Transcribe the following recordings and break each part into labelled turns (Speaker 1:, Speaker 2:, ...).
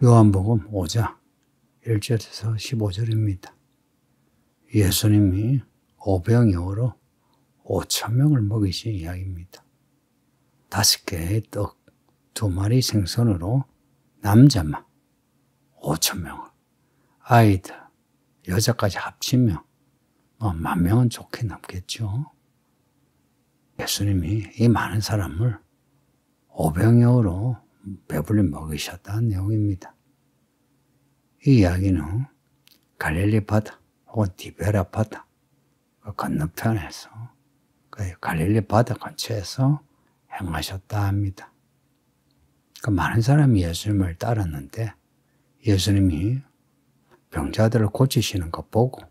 Speaker 1: 요한복음 5장 1절에서 15절입니다. 예수님이 오병이어로 5,000명을 먹이신 이야기입니다. 5개의 떡, 2마리 생선으로 남자만 5,000명을, 아이들, 여자까지 합치면 10,000명은 좋게 남겠죠. 예수님이 이 많은 사람을 오병이어로 배불리 먹이셨다는 내용입니다. 이 이야기는 갈릴리 바다 혹은 디베라 바다 그 건너편에서 갈릴리 바다 근처에서 행하셨다 합니다. 그 많은 사람이 예수님을 따랐는데 예수님이 병자들을 고치시는 것 보고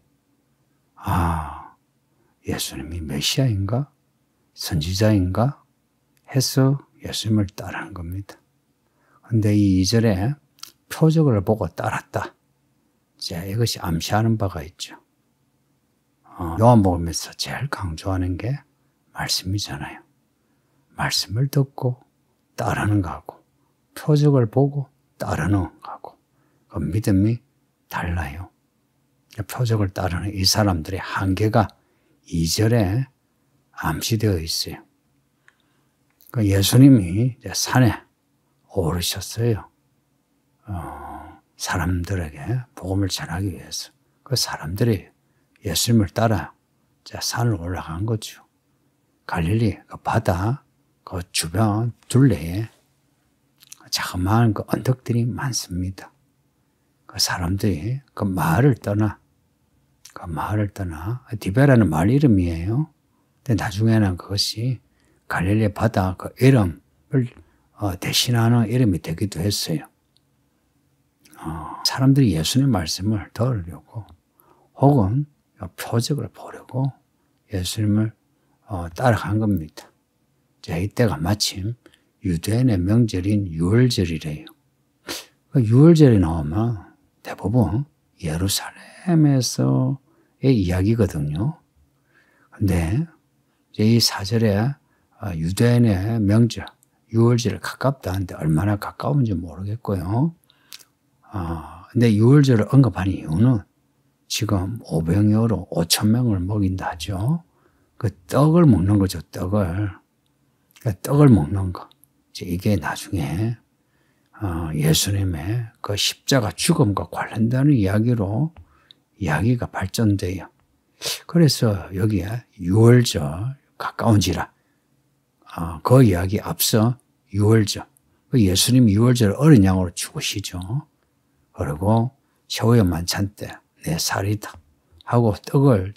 Speaker 1: 예수님이 메시아인가? 선지자인가? 해서 예수님을 따르는 겁니다. 근데 이 2절에 표적을 보고 따랐다. 이것이 암시하는 바가 있죠. 요한복음에서 제일 강조하는 게 말씀이잖아요. 말씀을 듣고 따르는 거하고 표적을 보고 따르는 거하고 그 믿음이 달라요. 표적을 따르는 이 사람들의 한계가 2절에 암시되어 있어요. 예수님이 산에 오르셨어요. 사람들에게 복음을 전하기 위해서. 그 사람들이 예수님을 따라 산을 올라간 거죠. 갈릴리 그 바다 그 주변 둘레에 자그마한 그 언덕들이 많습니다. 그 사람들이 그 마을을 떠나 디베라는 마을 이름이에요. 근데 나중에는 그것이 갈릴리 바다 그 이름을 대신하는 이름이 되기도 했어요. 사람들이 예수님 말씀을 들으려고 혹은 표적을 보려고 예수님을 따라간 겁니다. 이때가 마침 유대인의 명절인 유월절이래요. 유월절이 나오면 대부분 예루살렘에서의 이야기거든요. 근데 이 4절에 유대인의 명절, 유월절에 가깝다 하는데 얼마나 가까운지 모르겠고요. 근데 유월절을 언급한 이유는 지금 오병이어로 5,000명을 먹인다 하죠. 그 떡을 먹는 거죠, 떡을. 떡을 먹는 거. 이게 나중에 예수님의 그 십자가 죽음과 관련되는 이야기로 이야기가 발전돼요. 그래서 여기에 유월절 가까운지라 그 이야기 앞서 유월절 예수님이 유월절 어린 양으로 죽으시죠. 그리고 최후의 만찬 때 내 살이다 하고 떡을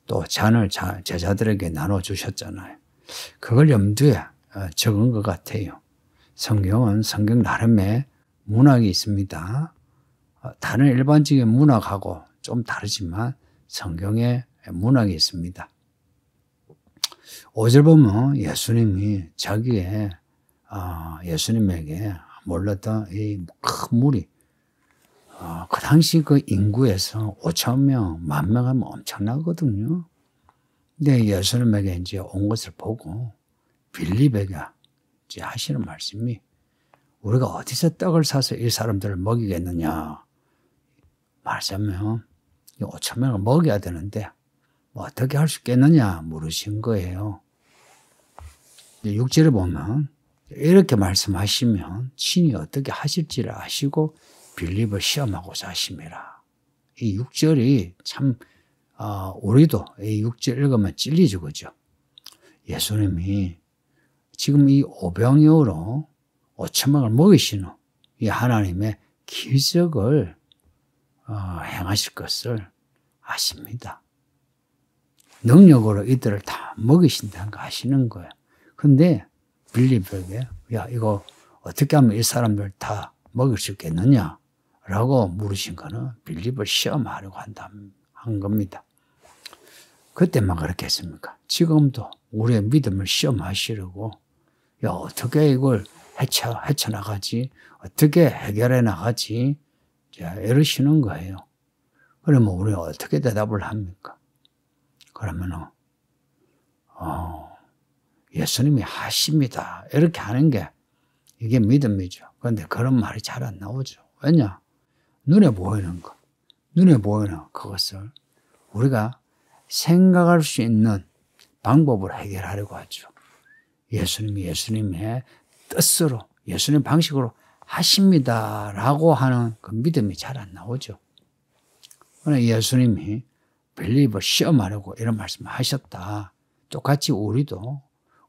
Speaker 1: 또 잔을 제자들에게 나눠주셨잖아요. 그걸 염두에 적은 것 같아요. 성경은 성경 나름의 문학이 있습니다. 다른 일반적인 문학하고 좀 다르지만 성경에 문학이 있습니다. 5절 보면 예수님이 예수님에게 몰렸던 이 큰 무리, 그 당시 그 인구에서 5,000명, 10,000명 하면 엄청나거든요. 근데 예수님에게 이제 온 것을 보고 빌립에게 이제 하시는 말씀이 우리가 어디서 떡을 사서 이 사람들을 먹이겠느냐. 말하자면 5,000명을 먹여야 되는데 어떻게 할 수 있겠느냐 물으신 거예요. 6절에 보면 이렇게 말씀하시면 친히 어떻게 하실지를 아시고 빌립을 시험하고자 하심이라. 이 6절이 참 우리도 이 6절 읽으면 찔리죠. 그죠? 예수님이 지금 이 오병이어로 5,000명을 먹이시는 이 하나님의 기적을 행하실 것을 아십니다. 능력으로 이들을 다 먹이신다는 거 아시는 거예요. 근데 빌립에게 이거 어떻게 하면 이 사람들 다 먹일 수 있겠느냐 라고 물으신 거는 빌립을 시험하려고 한 겁니다. 그때만 그렇게 했습니까? 지금도 우리의 믿음을 시험하시려고 어떻게 이걸 헤쳐나가지? 어떻게 해결해 나가지? 이러시는 거예요. 그러면 우리가 어떻게 대답을 합니까? 그러면은 예수님이 하십니다. 이렇게 하는 게 이게 믿음이죠. 그런데 그런 말이 잘 안 나오죠. 왜냐? 눈에 보이는 것, 눈에 보이는 그것을 우리가 생각할 수 있는 방법으로 해결하려고 하죠. 예수님이 예수님의 뜻으로, 예수님 방식으로 하십니다라고 하는 그 믿음이 잘 안 나오죠. 그러나 예수님이 빌립을 시험하려고 이런 말씀을 하셨다. 똑같이 우리도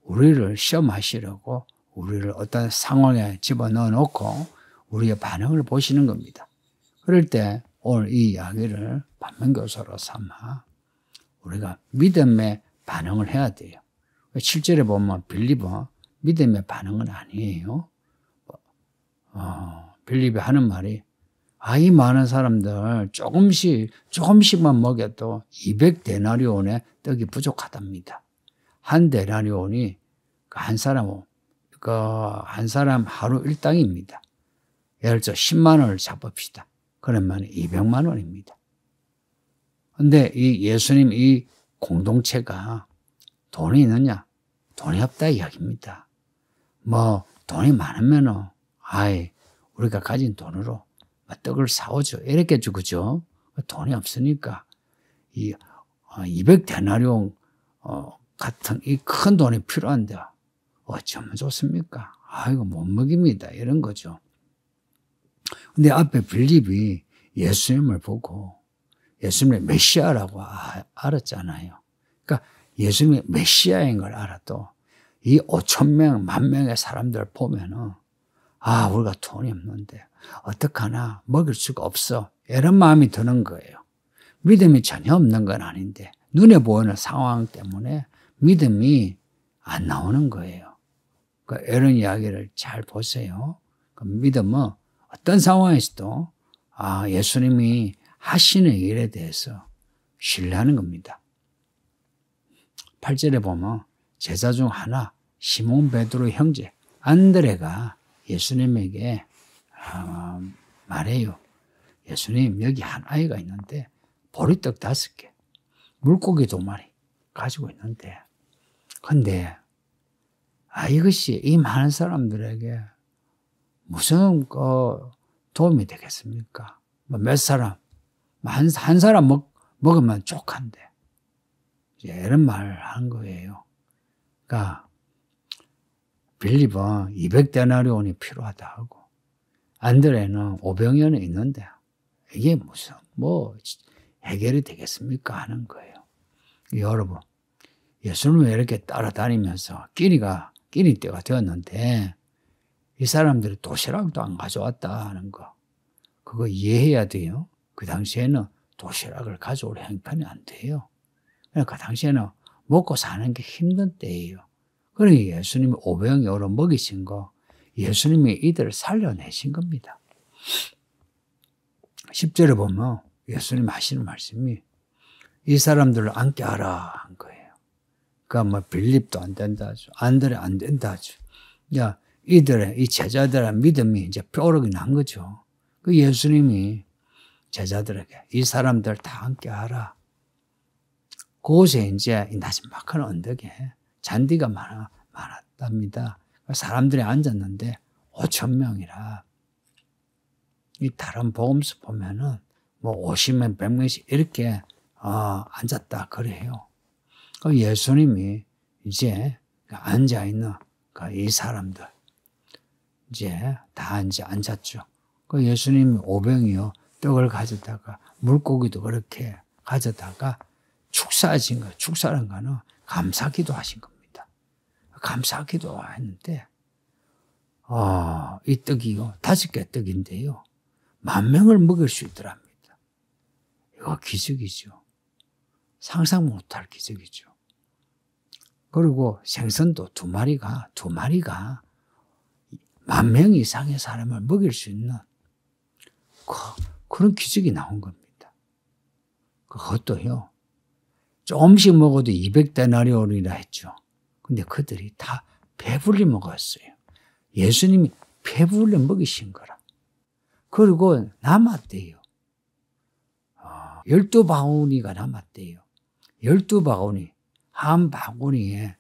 Speaker 1: 우리를 시험하시려고 우리를 어떤 상황에 집어넣어 놓고 우리의 반응을 보시는 겁니다. 그럴 때 오늘 이 이야기를 반면교사로 삼아 우리가 믿음의 반응을 해야 돼요. 7절에 보면 빌립은 믿음의 반응은 아니에요. 빌립이 하는 말이 이 많은 사람들 조금씩만 먹여도 200데나리온의 떡이 부족하답니다. 한 데나리온이 한 사람 하루 일당입니다. 예를 들어 10만 원을 잡읍시다. 그러면 200만 원입니다. 근데 이 예수님 이 공동체가 돈이 있느냐? 돈이 없다 이야기입니다. 돈이 많으면은, 우리가 가진 돈으로 떡을 사오죠. 이랬겠죠. 그죠? 돈이 없으니까, 200데나리온, 같은 이 큰 돈이 필요한데, 어쩌면 좋습니까? 이거 못 먹입니다. 이런 거죠. 근데 앞에 빌립이 예수님을 보고 예수님의 메시아라고 알았잖아요. 그러니까 예수님이 메시아인 걸 알아도 이 5,000명, 10,000명의 사람들 보면은 우리가 돈이 없는데 어떡하나 먹일 수가 없어. 이런 마음이 드는 거예요. 믿음이 전혀 없는 건 아닌데 눈에 보이는 상황 때문에 믿음이 안 나오는 거예요. 그러니까 이런 이야기를 잘 보세요. 믿음은 어떤 상황에서도 예수님이 하시는 일에 대해서 신뢰하는 겁니다. 8절에 보면 제자 중 하나 시몬 베드로의 형제 안드레가 예수님에게 말해요. 예수님, 여기 한 아이가 있는데 보리떡 5개, 물고기 2마리 가지고 있는데 근데 이것이 이 많은 사람들에게 무슨 도움이 되겠습니까? 몇 사람, 한 사람 먹으면 족한데 이런 말을 한 거예요. 그러니까 빌립은 200데나리온이 필요하다 하고 안드레는 500년이 있는데 이게 무슨 해결이 되겠습니까 하는 거예요. 여러분, 예수님을 이렇게 따라다니면서 끼니 때가 되었는데 이 사람들이 도시락도 안 가져왔다 하는 거, 그거 이해해야 돼요. 그 당시에는 도시락을 가져올 형편이 안 돼요. 그러니까 그 당시에는 먹고 사는 게 힘든 때예요. 그러니 예수님이 500여로 먹이신 거, 예수님이 이들을 살려내신 겁니다. 10절에 보면 예수님 하시는 말씀이 이 사람들을 앉게 하라 한 거예요. 그러니까 빌립도 안 된다 하죠. 안드레 안 된다 하죠. 이 제자들의 믿음이 이제 뾰록이 난 거죠. 그 예수님이 제자들에게 이 사람들 다 앉게 하라. 그곳에 이제 이 나지막한 언덕에 잔디가 많았답니다. 사람들이 앉았는데 5,000명이라. 이 다른 복음서 보면은 50명, 100명씩 이렇게 앉았다 그래요. 예수님이 이제 앉아있는 이 사람들 이제 다 이제 앉았죠. 예수님이 500이요 떡을 가져다가 물고기도 그렇게 가져다가 축사하신 거예요. 축사라는 거는 감사기도 하신 겁니다. 감사기도 했는데 이 떡이요 5개 떡인데요 10,000명을 먹일 수 있더랍니다. 이거 기적이죠. 상상 못할 기적이죠. 그리고 생선도 2마리가 10,000명 이상의 사람을 먹일 수 있는 그런 기적이 나온 겁니다. 그것도요 조금씩 먹어도 200데나리온이라 했죠. 근데 그들이 다 배불리 먹었어요. 예수님이 배불리 먹이신 거라. 그리고 남았대요. 12바구니가 남았대요. 12바구니. 한 바구니에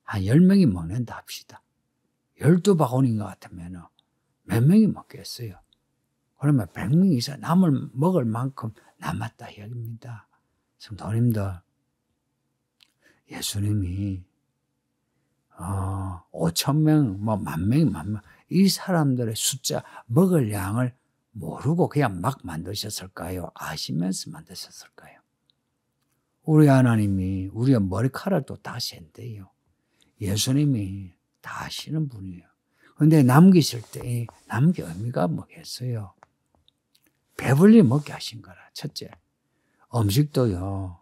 Speaker 1: 한 10명이 먹는다 합시다. 12바구니인 것 같으면 몇 명이 먹겠어요? 그러면 100명 이상 남을 먹을 만큼 남았다 이야기입니다. 성도님들, 예수님이 5,000명, 뭐 10,000명, 이 사람들의 숫자, 먹을 양을 모르고 그냥 막 만드셨을까요? 아시면서 만드셨을까요? 우리 하나님이 우리의 머리카락도 다 센대요. 예수님이 다 아시는 분이에요. 그런데 남기실 때 남기 의미가 뭐겠어요? 배불리 먹게 하신 거라. 첫째, 음식도요.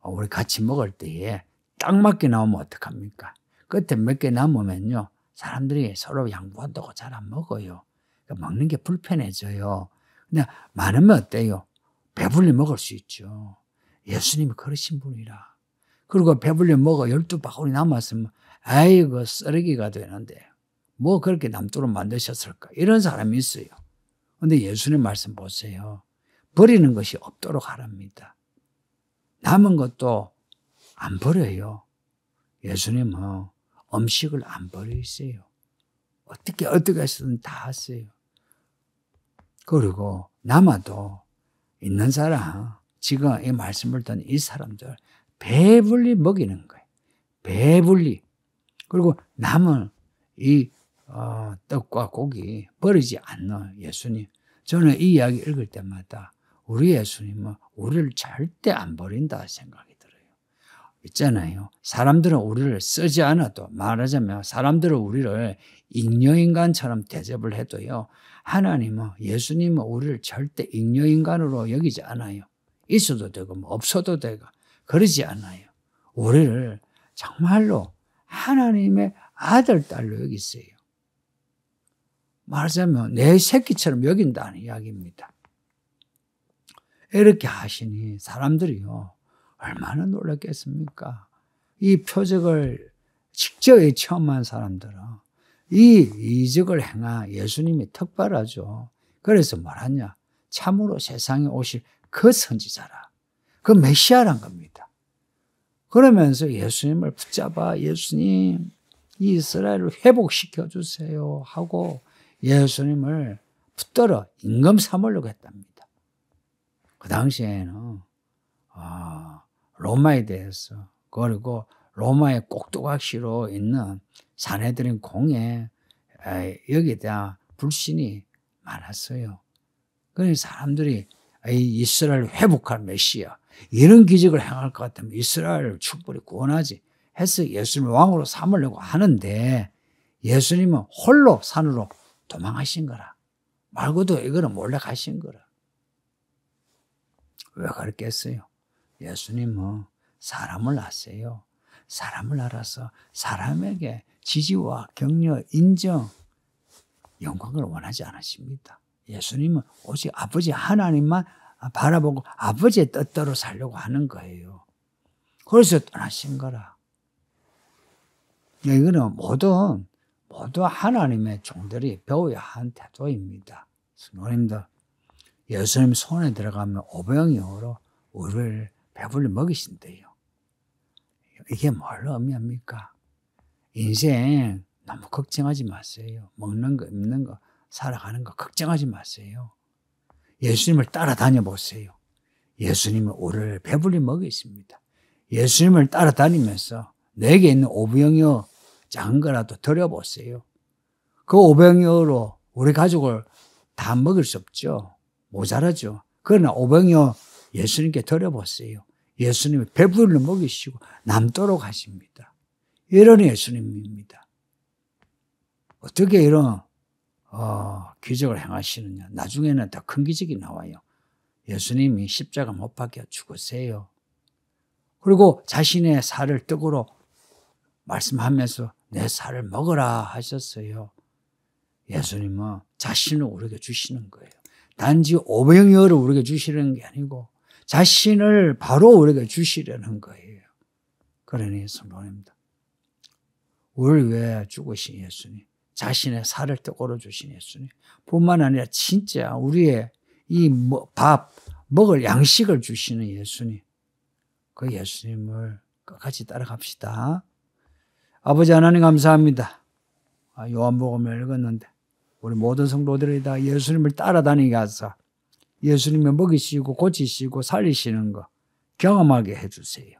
Speaker 1: 우리 같이 먹을 때에 딱 맞게 나오면 어떡합니까? 끝에 몇 개 남으면요. 사람들이 서로 양보한다고 잘 안 먹어요. 그러니까 먹는 게 불편해져요. 근데 많으면 어때요? 배불리 먹을 수 있죠. 예수님이 그러신 분이라. 그리고 배불리 먹어 12바구니 남았으면 아이고 쓰레기가 되는데 뭐 그렇게 남도록 만드셨을까? 이런 사람이 있어요. 근데 예수님 말씀 보세요. 버리는 것이 없도록 하랍니다. 남은 것도 안 버려요. 예수님은 음식을 안 버리세요. 어떻게 해서든 다 하세요. 그리고 남아도 있는 사람, 지금 이 말씀을 듣는 이 사람들 배불리 먹이는 거예요. 배불리. 그리고 남은 이 떡과 고기 버리지 않는 예수님. 저는 이 이야기 읽을 때마다 우리 예수님은 우리를 절대 안 버린다 생각이 들어요. 있잖아요. 사람들은 우리를 쓰지 않아도, 말하자면 사람들은 우리를 잉여인간처럼 대접을 해도요. 하나님은, 예수님은 우리를 절대 잉여인간으로 여기지 않아요. 있어도 되고 뭐 없어도 되고 그러지 않아요. 우리를 정말로 하나님의 아들, 딸로 여기세요. 말하자면 내 새끼처럼 여긴다는 이야기입니다. 이렇게 하시니 사람들이요. 얼마나 놀랐겠습니까? 이 표적을 직접 체험한 사람들은 이 이적을 행한 예수님이 특별하죠. 그래서 뭐하냐? 참으로 세상에 오실 그 선지자라. 그 메시아란 겁니다. 그러면서 예수님을 붙잡아 예수님 이 이스라엘을 회복시켜 주세요 하고 예수님을 붙들어 임금 삼으려고 했답니다. 그 당시에는 로마에 대해서 그리고 로마의 꼭두각시로 있는 사내들인 공에 여기에 대한 불신이 많았어요. 그래서 사람들이 이 이스라엘을 회복할 메시아 이런 기적을 행할 것 같으면 이스라엘을 축복이 구원하지 해서 예수님을 왕으로 삼으려고 하는데 예수님은 홀로 산으로 도망하신 거라. 말고도 이거는 몰래 가신 거라. 왜 그랬겠어요? 예수님은 사람을 아세요. 사람을 알아서 사람에게 지지와 격려, 인정, 영광을 원하지 않으십니다. 예수님은 오직 아버지 하나님만 바라보고 아버지의 뜻대로 살려고 하는 거예요. 그래서 떠나신 거라. 이거는 모두 하나님의 종들이 배워야 하는 태도입니다. 성도님들, 예수님 손에 들어가면 오병이어로 우리를 배불리 먹이신대요. 이게 뭘 의미합니까? 인생 너무 걱정하지 마세요. 먹는 거, 입는 거, 살아가는 거 걱정하지 마세요. 예수님을 따라다녀 보세요. 예수님은 우리를 배불리 먹이십니다. 예수님을 따라다니면서 내게 있는 오병이어 작은 거라도 드려보세요. 그 오병이어로 우리 가족을 다 먹일 수 없죠. 모자라죠. 그러나 오병이어 예수님께 드려보세요. 예수님이 배불리 먹이시고 남도록 하십니다. 이런 예수님입니다. 어떻게 이런 기적을 행하시느냐. 나중에는 더 큰 기적이 나와요. 예수님이 십자가 못 박혀 죽으세요. 그리고 자신의 살을 떡으로 말씀하면서 내 살을 먹으라 하셨어요. 예수님은 자신을 우리에게 주시는 거예요. 단지 오병이어를 우리에게 주시는 게 아니고 자신을 바로 우리에게 주시려는 거예요. 그러니 성도님들, 우리를 위해 죽으신 예수님, 자신의 살을 떡으로 주신 예수님 뿐만 아니라 진짜 우리의 이 밥 먹을 양식을 주시는 예수님, 그 예수님을 끝까지 따라갑시다. 아버지 하나님 감사합니다. 요한복음을 읽었는데 우리 모든 성도들이 다 예수님을 따라다니게 하사 예수님이 먹이시고 고치시고 살리시는 거 경험하게 해주세요.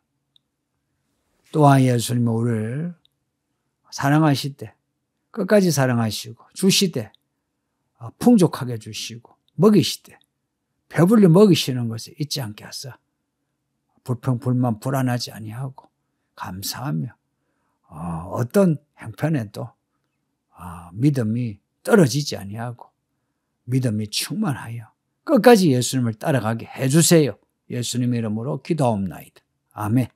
Speaker 1: 또한 예수님이 우리를 사랑하시되 끝까지 사랑하시고 주시되 풍족하게 주시고 먹이시되 배불리 먹이시는 것을 잊지 않게 하사 불평 불만 불안하지 아니하고 감사하며 어떤 형편에도 믿음이 떨어지지 아니하고 믿음이 충만하여 끝까지 예수님을 따라가게 해주세요. 예수님의 이름으로 기도하옵나이다. 아멘.